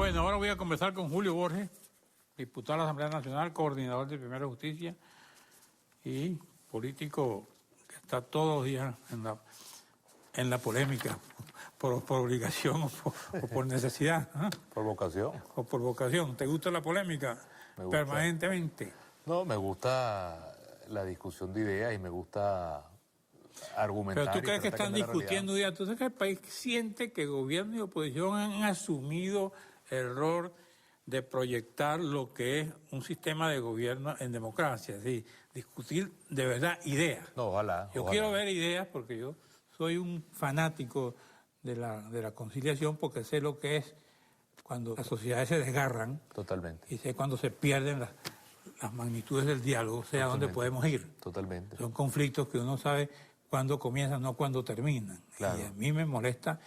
Bueno, ahora voy a conversar con Julio Borges, diputado de la Asamblea Nacional, coordinador de Primera Justicia y político que está todos los días en la polémica, por obligación o por necesidad. ¿Ah? Por vocación. O por vocación. ¿Te gusta la polémica permanentemente? No, me gusta la discusión de ideas y me gusta argumentar. Pero tú crees que están discutiendo ideas. ¿Tú sabes que el país siente que gobierno y oposición han asumido el error de proyectar lo que es un sistema de gobierno en democracia? Es decir, discutir de verdad ideas. No, ojalá. Yo quiero ver ideas porque yo soy un fanático de la conciliación, porque sé lo que es cuando las sociedades se desgarran. Totalmente. Y sé cuando se pierden las magnitudes del diálogo, sea dónde podemos ir. Totalmente. Son conflictos que uno sabe cuándo comienzan, no cuándo terminan. Claro. Y a mí me molesta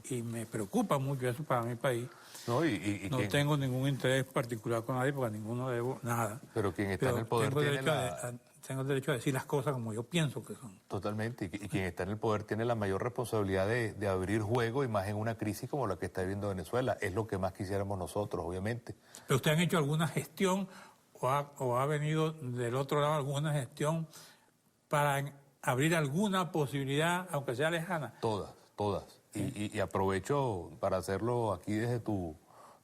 y me preocupa mucho eso para mi país. No, no tengo ningún interés particular con nadie, porque a ninguno debo nada. Pero quien está en el poder tengo el derecho a decir las cosas como yo pienso que son. Totalmente. Y quien está en el poder tiene la mayor responsabilidad de abrir juego, y más en una crisis como la que está viviendo Venezuela. Es lo que más quisiéramos nosotros, obviamente. ¿Pero usted han hecho alguna gestión o ha venido del otro lado alguna gestión para abrir alguna posibilidad, aunque sea lejana? Todas. Sí. Y aprovecho para hacerlo aquí desde tu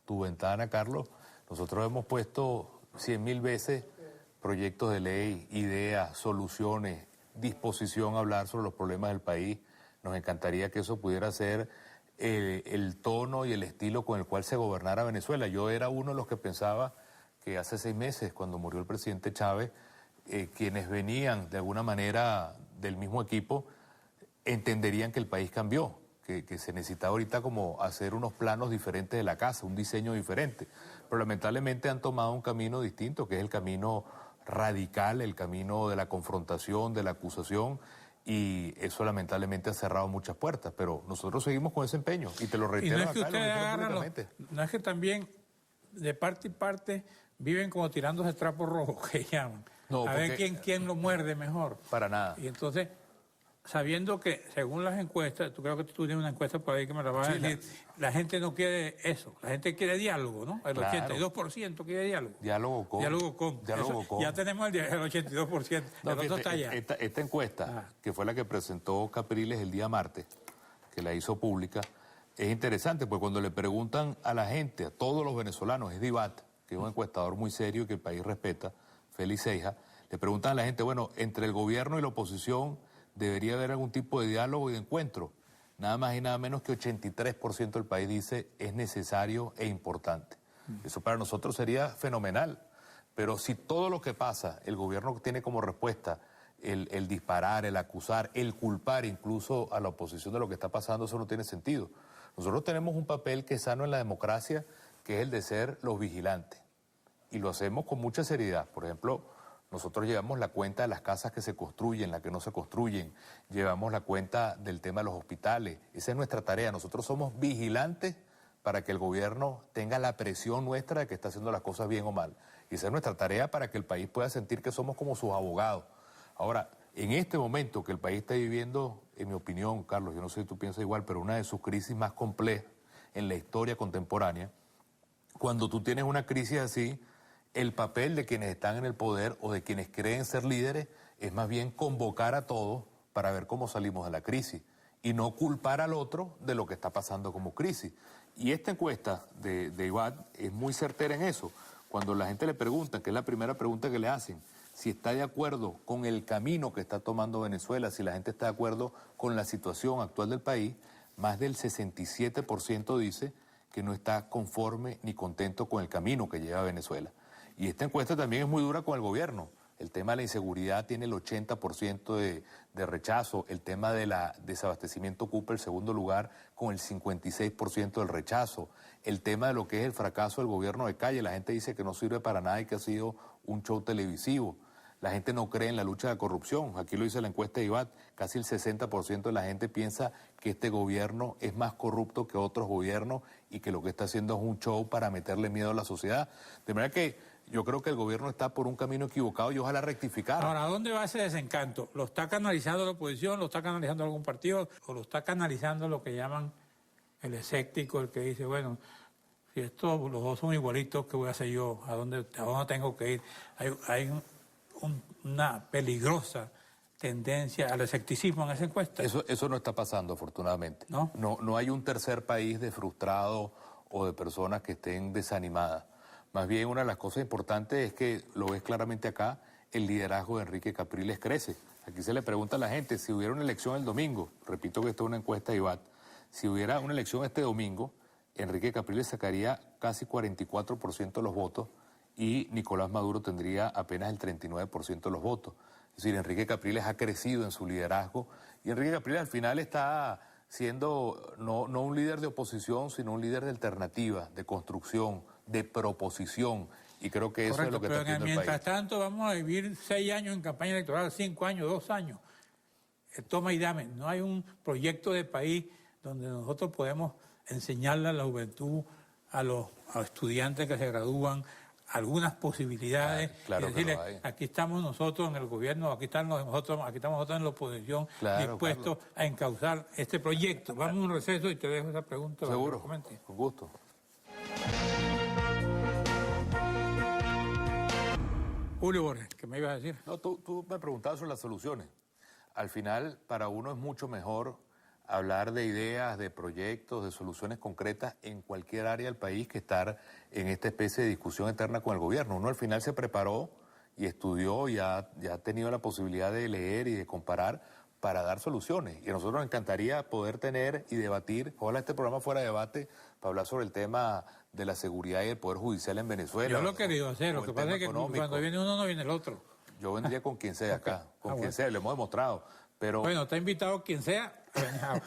ventana, Carlos. Nosotros hemos puesto 100.000 veces proyectos de ley, ideas, soluciones, disposición a hablar sobre los problemas del país. Nos encantaría que eso pudiera ser el tono y el estilo con el cual se gobernara Venezuela. Yo era uno de los que pensaba que hace 6 meses, cuando murió el presidente Chávez, quienes venían de alguna manera del mismo equipo entenderían que el país cambió, que se necesitaba ahorita como hacer unos planos diferentes de la casa, un diseño diferente. Pero lamentablemente han tomado un camino distinto, que es el camino radical, el camino de la confrontación, de la acusación, y eso lamentablemente ha cerrado muchas puertas. Pero nosotros seguimos con ese empeño, y te lo reitero acá, no es que también de parte y parte viven como tirándose trapos rojos, que llaman. No, a ver quién lo muerde mejor. Para nada. Y entonces, sabiendo que según las encuestas, tú creo que tú tienes una encuesta por ahí que me la vas a decir, la gente no quiere eso, la gente quiere diálogo, ¿no? El 82% quiere diálogo. Diálogo con. Ya tenemos el 82%, el otro está allá. Esta encuesta, que fue la que presentó Capriles el día martes, que la hizo pública, es interesante, porque cuando le preguntan a la gente, a todos los venezolanos, es Divat, que es un encuestador muy serio y que el país respeta, Félix Seija, le preguntan a la gente, bueno, entre el gobierno y la oposición debería haber algún tipo de diálogo y de encuentro. Nada más y nada menos que 83% del país dice es necesario e importante. Eso para nosotros sería fenomenal. Pero si todo lo que pasa, el gobierno tiene como respuesta el disparar, el acusar, el culpar incluso a la oposición de lo que está pasando, eso no tiene sentido. Nosotros tenemos un papel que es sano en la democracia, que es el de ser los vigilantes. Y lo hacemos con mucha seriedad. Por ejemplo, nosotros llevamos la cuenta de las casas que se construyen, las que no se construyen, llevamos la cuenta del tema de los hospitales. Esa es nuestra tarea. Nosotros somos vigilantes para que el gobierno tenga la presión nuestra de que está haciendo las cosas bien o mal. Y esa es nuestra tarea para que el país pueda sentir que somos como sus abogados. Ahora, en este momento que el país está viviendo, en mi opinión, Carlos, yo no sé si tú piensas igual, pero una de sus crisis más complejas en la historia contemporánea, cuando tú tienes una crisis así, el papel de quienes están en el poder o de quienes creen ser líderes es más bien convocar a todos para ver cómo salimos de la crisis y no culpar al otro de lo que está pasando como crisis. Y esta encuesta de Ibat es muy certera en eso. Cuando la gente le pregunta, que es la primera pregunta que le hacen, si está de acuerdo con el camino que está tomando Venezuela, si la gente está de acuerdo con la situación actual del país, más del 67% dice que no está conforme ni contento con el camino que lleva Venezuela. Y esta encuesta también es muy dura con el gobierno. El tema de la inseguridad tiene el 80% de rechazo. El tema del desabastecimiento ocupa el segundo lugar con el 56% del rechazo. El tema de lo que es el fracaso del gobierno de calle. La gente dice que no sirve para nada y que ha sido un show televisivo. La gente no cree en la lucha de la corrupción. Aquí lo dice la encuesta de Ibat. Casi el 60% de la gente piensa que este gobierno es más corrupto que otros gobiernos y que lo que está haciendo es un show para meterle miedo a la sociedad. De manera que yo creo que el gobierno está por un camino equivocado y ojalá rectificar. Ahora, ¿a dónde va ese desencanto? ¿Lo está canalizando la oposición? ¿Lo está canalizando algún partido? ¿O lo está canalizando lo que llaman el escéptico, el que dice, bueno, si estos los dos son igualitos, ¿qué voy a hacer yo? ¿A dónde tengo que ir? Hay una peligrosa tendencia al escepticismo en esa encuesta. Eso no está pasando, afortunadamente. ¿No? No hay un tercer país de frustrados o de personas que estén desanimadas. Más bien, una de las cosas importantes es que, lo ves claramente acá, el liderazgo de Enrique Capriles crece. Aquí se le pregunta a la gente, si hubiera una elección el domingo, repito que esto es una encuesta de IBAT, si hubiera una elección este domingo, Enrique Capriles sacaría casi 44% de los votos y Nicolás Maduro tendría apenas el 39% de los votos. Es decir, Enrique Capriles ha crecido en su liderazgo y Enrique Capriles al final está siendo no un líder de oposición, sino un líder de alternativa, de construcción, de proposición. Y creo que eso Correcto, es lo que pero está haciendo el mientras país. tanto vamos a vivir 6 años en campaña electoral, 5 años, 2 años. Toma y dame. No hay un proyecto de país donde nosotros podemos enseñarle a la juventud, a los estudiantes que se gradúan, algunas posibilidades, Claro y decirles, que lo hay. aquí estamos nosotros en el gobierno, aquí estamos nosotros en la oposición, dispuestos a encauzar este proyecto. Vamos a un receso y te dejo esa pregunta. Seguro, con gusto. Julio Borges, ¿qué me ibas a decir? No, tú me preguntabas sobre las soluciones. Al final, para uno es mucho mejor hablar de ideas, de proyectos, de soluciones concretas en cualquier área del país que estar en esta especie de discusión eterna con el gobierno. Uno al final se preparó y estudió y ya ha tenido la posibilidad de leer y de comparar para dar soluciones. Y a nosotros nos encantaría poder tener y debatir, ojalá este programa fuera debate, para hablar sobre el tema de la seguridad y el Poder Judicial en Venezuela. Yo lo he querido hacer, lo que pasa es que cuando viene uno no viene el otro. Yo vendría con quien sea acá, con quien sea, lo hemos demostrado. Pero bueno, está invitado quien sea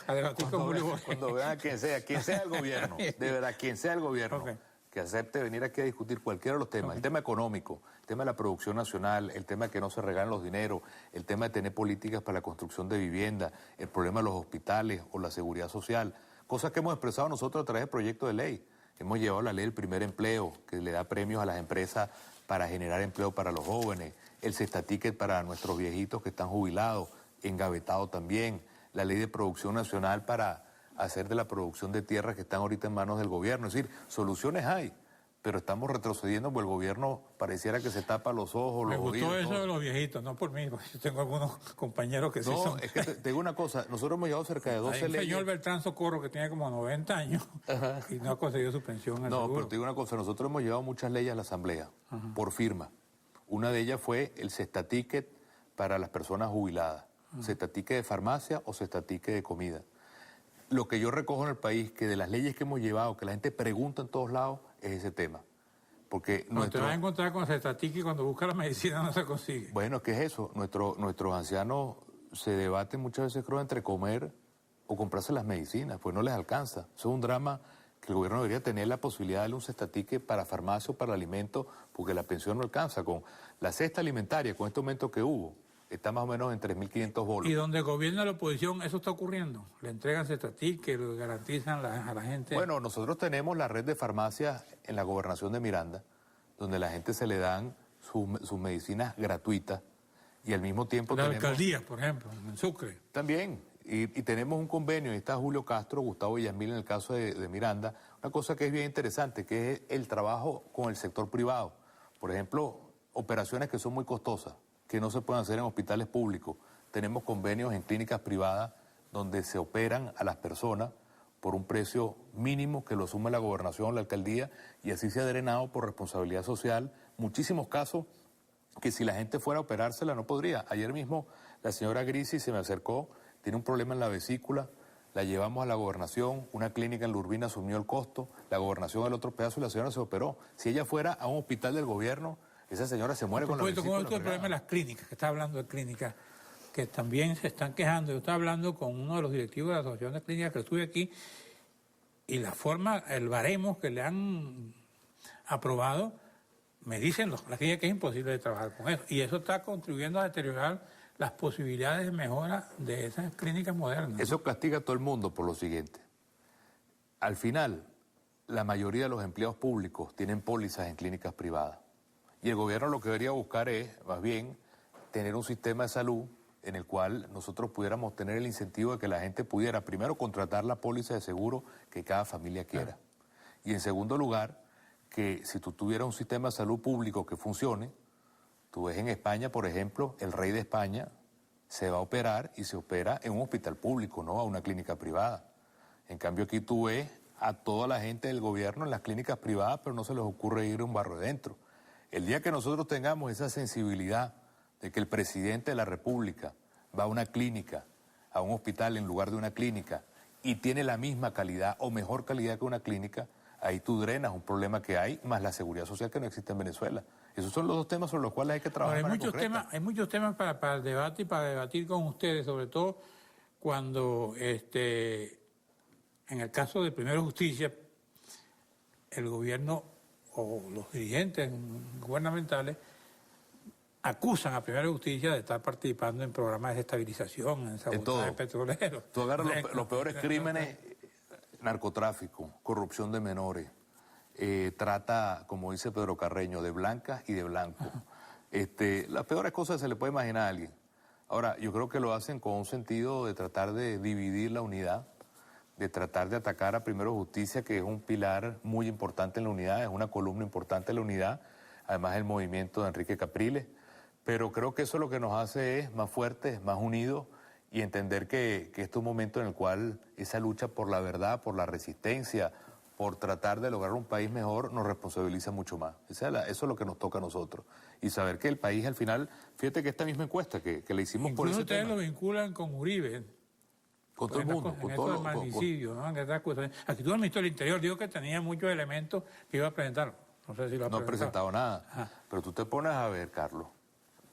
a debatir con Julio Borges. Cuando vean a quien sea el gobierno, de verdad, quien sea el gobierno, que acepte venir aquí a discutir cualquiera de los temas, el tema económico, el tema de la producción nacional, el tema de que no se regalen los dineros, el tema de tener políticas para la construcción de vivienda, el problema de los hospitales o la seguridad social, cosas que hemos expresado nosotros a través de proyectos de ley. Hemos llevado la ley del primer empleo, que le da premios a las empresas para generar empleo para los jóvenes, el cesta ticket para nuestros viejitos que están jubilados, engavetado también, la ley de producción nacional para hacer de la producción de tierras que están ahorita en manos del gobierno. Es decir, soluciones hay, pero estamos retrocediendo porque el gobierno pareciera que se tapa los ojos, los oídos. Me gustó eso de los viejitos, no por mí, porque yo tengo algunos compañeros que sí son... No, es que te digo una cosa, nosotros hemos llevado cerca de 12 Hay un leyes. señor Beltrán Socorro que tiene como 90 años y no ha conseguido su pensión al No, seguro. pero te digo una cosa, nosotros hemos llevado muchas leyes a la Asamblea, por firma. Una de ellas fue el cesta ticket para las personas jubiladas. Cesta ticket de farmacia o cesta ticket de comida. Lo que yo recojo en el país, que de las leyes que hemos llevado, que la gente pregunta en todos lados, es ese tema. Porque te vas a encontrar con cesta ticket y cuando buscas la medicina no se consigue. Bueno, ¿qué es eso? Nuestros ancianos se debaten muchas veces, creo, entre comer o comprarse las medicinas, pues no les alcanza. Eso es un drama que el gobierno debería tener la posibilidad de darle un cesta ticket para farmacia o para alimentos, porque la pensión no alcanza. Con la cesta alimentaria, con este aumento que hubo, está más o menos en 3.500 bolos. Y donde gobierna la oposición, eso está ocurriendo. Le entregan cesta ticket, lo garantizan a la gente. Bueno, nosotros tenemos la red de farmacias en la gobernación de Miranda, donde a la gente se le dan sus medicinas gratuitas y al mismo tiempo la tenemos... alcaldía, por ejemplo, en Sucre. También, y tenemos un convenio, y está Julio Castro, Gustavo Villamil en el caso de Miranda, una cosa que es bien interesante, que es el trabajo con el sector privado. Por ejemplo, operaciones que son muy costosas, que no se pueden hacer en hospitales públicos. Tenemos convenios en clínicas privadas donde se operan a las personas por un precio mínimo que lo asume la gobernación o la alcaldía, y así se ha drenado por responsabilidad social muchísimos casos que si la gente fuera a operársela no podría. Ayer mismo la señora Grisi se me acercó, tiene un problema en la vesícula, la llevamos a la gobernación, una clínica en la Urbina asumió el costo, la gobernación el otro pedazo y la señora se operó. Si ella fuera a un hospital del gobierno, esa señora se muere con la vesícula. ¿Cómo es el problema de las clínicas? Que está hablando de clínicas, que también se están quejando. Yo estaba hablando con uno de los directivos de la Asociación de Clínicas que estuve aquí, y la forma, el baremo que le han aprobado, me dicen las clínicas que es imposible de trabajar con eso. Y eso está contribuyendo a deteriorar las posibilidades de mejora de esas clínicas modernas. Eso castiga a todo el mundo por lo siguiente. Al final, la mayoría de los empleados públicos tienen pólizas en clínicas privadas. Y el gobierno lo que debería buscar es, más bien, tener un sistema de salud en el cual nosotros pudiéramos tener el incentivo de que la gente pudiera primero contratar la póliza de seguro que cada familia quiera. Y en segundo lugar, que si tú tuvieras un sistema de salud público que funcione, tú ves en España, por ejemplo, el rey de España se va a operar y se opera en un hospital público, no a una clínica privada. En cambio aquí tú ves a toda la gente del gobierno en las clínicas privadas, pero no se les ocurre ir a un barrio adentro. El día que nosotros tengamos esa sensibilidad de que el presidente de la República va a una clínica, a un hospital en lugar de una clínica, y tiene la misma calidad o mejor calidad que una clínica, ahí tú drenas un problema que hay, más la seguridad social que no existe en Venezuela. Esos son los dos temas sobre los cuales hay que trabajar. Ahora, hay muchos temas para el debate y para debatir con ustedes, sobre todo cuando, en el caso de Primero Justicia, el gobierno o los dirigentes gubernamentales acusan a Primero Justicia de estar participando en programas de desestabilización, en sabotaje petrolero. Tú agarras los peores crímenes, narcotráfico, corrupción de menores, trata, como dice Pedro Carreño, de blancas y de blancos. Las peores cosas que se le puede imaginar a alguien. Ahora, yo creo que lo hacen con un sentido de tratar de dividir la unidad, de tratar de atacar a Primero Justicia, que es un pilar muy importante en la unidad, es una columna importante en la unidad, además el movimiento de Enrique Capriles, pero creo que eso lo que nos hace es más fuertes, más unidos y entender que este es un momento en el cual esa lucha por la verdad, por la resistencia, por tratar de lograr un país mejor, nos responsabiliza mucho más. Eso es lo que nos toca a nosotros. Y saber que el país al final, fíjate que esta misma encuesta que le hicimos por ese ustedes tema. lo vinculan con Uribe. Con todo el mundo, con todo el magnicidio, ¿no? Aquí tuvo el ministro del Interior, dijo que tenía muchos elementos que iba a presentar. No sé si lo ha presentado. No ha presentado nada. Ajá. Pero tú te pones a ver, Carlos.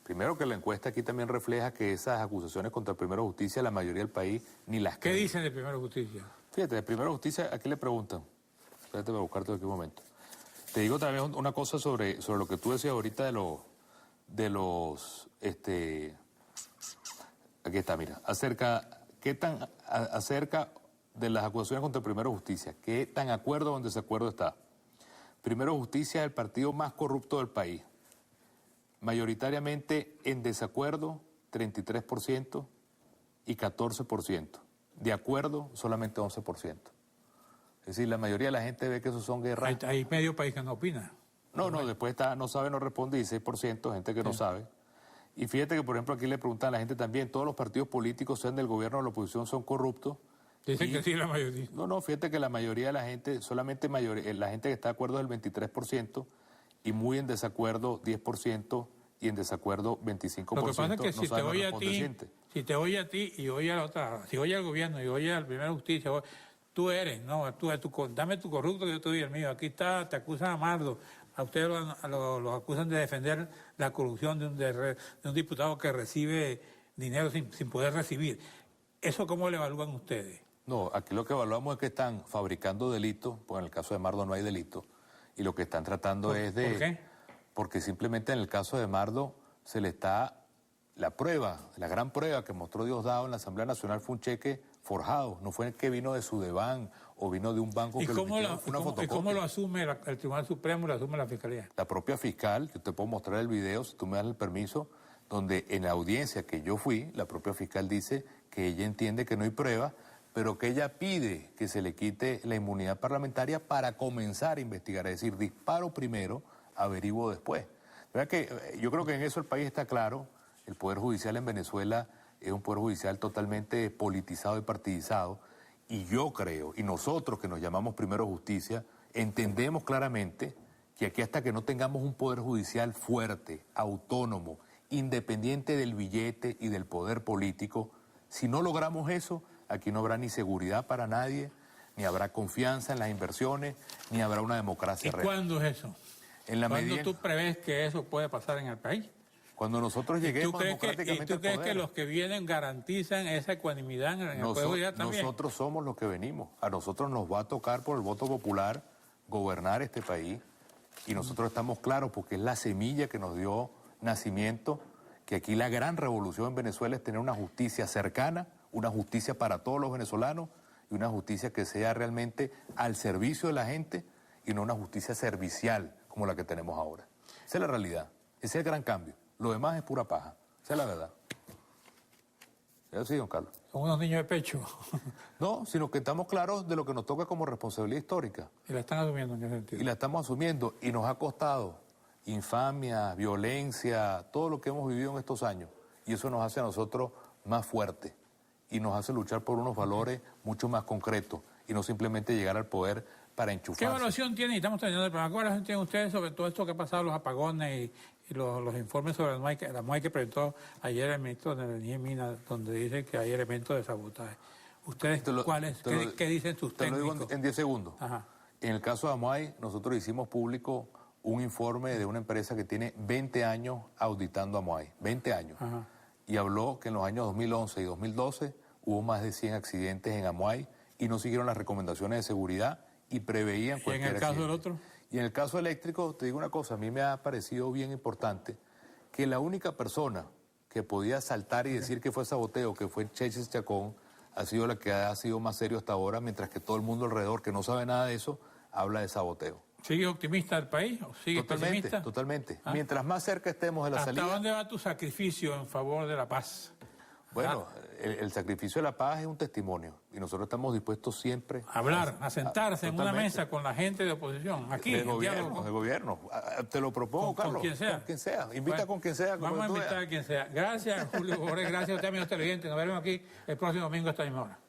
Primero que la encuesta aquí también refleja que esas acusaciones contra el Primero Justicia, la mayoría del país ni las ¿Qué cree. dicen de Primero Justicia? Fíjate, de Primero Justicia, aquí le preguntan. Espérate para buscarte aquí un momento. Te digo también una cosa sobre lo que tú decías ahorita aquí está, mira. Acerca de las acusaciones contra el Primero Justicia. ¿Qué tan acuerdo o en desacuerdo está? Primero Justicia es el partido más corrupto del país. Mayoritariamente en desacuerdo, 33% y 14%. De acuerdo, solamente 11%. Es decir, la mayoría de la gente ve que esos son guerras. Hay medio país que no opina. No, después está, no sabe, no responde, 16%, gente que no sabe. Y fíjate que, por ejemplo, aquí le preguntan a la gente también, todos los partidos políticos, sean del gobierno o de la oposición, son corruptos. Dicen que sí, la mayoría. No, fíjate que la mayoría de la gente, solamente la gente que está de acuerdo es el 23%, y muy en desacuerdo 10%, y en desacuerdo 25%. Lo que pasa es que no si sabe, te no oye a responde, ti, siente. si te oye a ti y oye a la otra, si oye al gobierno y oye al Primero Justicia, tú eres, no, dame tu corrupto que yo te doy el mío. Aquí está, te acusan a Mardo, a ustedes los acusan de defender la corrupción de un diputado que recibe dinero sin poder recibir. ¿Eso cómo lo evalúan ustedes? No, aquí lo que evaluamos es que están fabricando delitos, pues en el caso de Mardo no hay delito, y lo que están tratando es de... ¿Por qué? Porque simplemente en el caso de Mardo se le está... La gran prueba que mostró Diosdado en la Asamblea Nacional fue un cheque forjado, no fue el que vino de Sudeván o vino de un banco que lo emitió, fue una fotocopia. ¿Y cómo lo asume el Tribunal Supremo y lo asume la Fiscalía? La propia fiscal, yo te puedo mostrar el video si tú me das el permiso, donde en la audiencia que yo fui, la propia fiscal dice que ella entiende que no hay prueba, pero que ella pide que se le quite la inmunidad parlamentaria para comenzar a investigar, es decir, disparo primero, averiguo después. ¿Verdad que yo creo que en eso el país está claro? El Poder Judicial en Venezuela es un Poder Judicial totalmente politizado y partidizado, y yo creo, y nosotros que nos llamamos Primero Justicia, entendemos claramente que aquí hasta que no tengamos un Poder Judicial fuerte, autónomo, independiente del billete y del poder político, si no logramos eso, aquí no habrá ni seguridad para nadie, ni habrá confianza en las inversiones, ni habrá una democracia real. ¿Y cuándo es eso? ¿Cuándo tú prevés que eso puede pasar en el país? Cuando nosotros lleguemos democráticamente al poder. ¿Y tú crees que los que vienen garantizan esa ecuanimidad en el Poder Judicial también? Nosotros somos los que venimos. A nosotros nos va a tocar por el voto popular gobernar este país, y nosotros estamos claros porque es la semilla que nos dio nacimiento, que aquí la gran revolución en Venezuela es tener una justicia cercana, una justicia para todos los venezolanos y una justicia que sea realmente al servicio de la gente y no una justicia servicial como la que tenemos ahora. Esa es la realidad, ese es el gran cambio. Lo demás es pura paja, esa es la verdad. Es así, don Carlos. Son unos niños de pecho. No, sino que estamos claros de lo que nos toca como responsabilidad histórica. Y la están asumiendo en qué sentido. Y la estamos asumiendo y nos ha costado infamia, violencia, todo lo que hemos vivido en estos años. Y eso nos hace a nosotros más fuertes y nos hace luchar por unos valores mucho más concretos y no simplemente llegar al poder para enchufarse. ¿Qué evaluación tienen? Y estamos terminando el programa. ¿Qué evaluación tienen ustedes sobre todo esto que ha pasado, los apagones y los informes sobre la MOAI que presentó ayer el ministro de Energía y Minas, donde dice que hay elementos de sabotaje? ¿Ustedes qué dicen sus técnicos? Te lo digo en 10 segundos. Ajá. En el caso de AMOAI, nosotros hicimos público un informe de una empresa que tiene 20 años auditando a AMOAI, 20 años. Ajá. Y habló que en los años 2011 y 2012 hubo más de 100 accidentes en AMOAI y no siguieron las recomendaciones de seguridad y preveían cualquier accidente. ¿Y en el caso del otro? Y en el caso eléctrico, te digo una cosa, a mí me ha parecido bien importante que la única persona que podía saltar y decir que fue saboteo, que fue Cheches Chacón, ha sido la que ha sido más serio hasta ahora, mientras que todo el mundo alrededor, que no sabe nada de eso, habla de saboteo. ¿Sigue optimista el país o sigue pesimista? Totalmente. Mientras más cerca estemos de la salida... ¿Hasta dónde va tu sacrificio en favor de la paz? Bueno, el sacrificio de la paz es un testimonio y nosotros estamos dispuestos siempre a hablar, a sentarse en una mesa con la gente de oposición, aquí, de gobierno. Te lo propongo, Carlos. Con quien sea. Con quien sea. Invita con quien sea. Vamos a invitar a quien sea. Gracias, Julio Borges. Gracias a usted, amigo televidente. Nos veremos aquí el próximo domingo a esta misma hora.